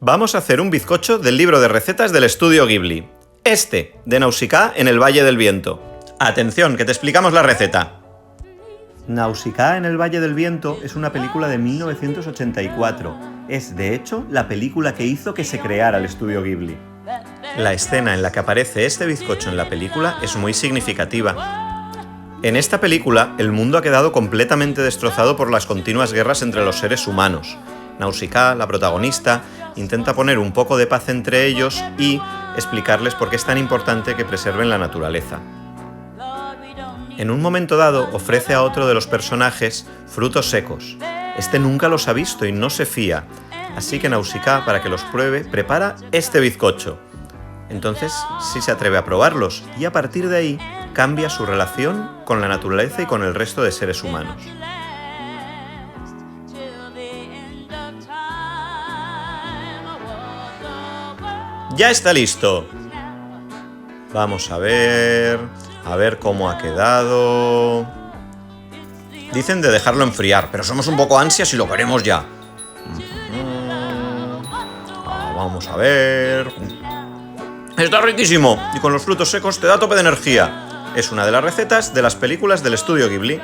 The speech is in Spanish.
Vamos a hacer un bizcocho del libro de recetas del estudio Ghibli. Este, de Nausicaa en el Valle del Viento. Atención, que te explicamos la receta. Nausicaa en el Valle del Viento es una película de 1984. Es, de hecho, la película que hizo que se creara el estudio Ghibli. La escena en la que aparece este bizcocho en la película es muy significativa. En esta película, el mundo ha quedado completamente destrozado por las continuas guerras entre los seres humanos. Nausicaa, la protagonista, intenta poner un poco de paz entre ellos y explicarles por qué es tan importante que preserven la naturaleza. En un momento dado, ofrece a otro de los personajes frutos secos. Este nunca los ha visto y no se fía, así que Nausicaa, para que los pruebe, prepara este bizcocho. Entonces sí se atreve a probarlos y a partir de ahí cambia su relación con la naturaleza y con el resto de seres humanos. ¡Ya está listo! Vamos a ver cómo ha quedado. Dicen de dejarlo enfriar, pero somos un poco ansias y lo queremos ya. Vamos a ver. ¡Está riquísimo! Y con los frutos secos te da tope de energía. Es una de las recetas de las películas del estudio Ghibli.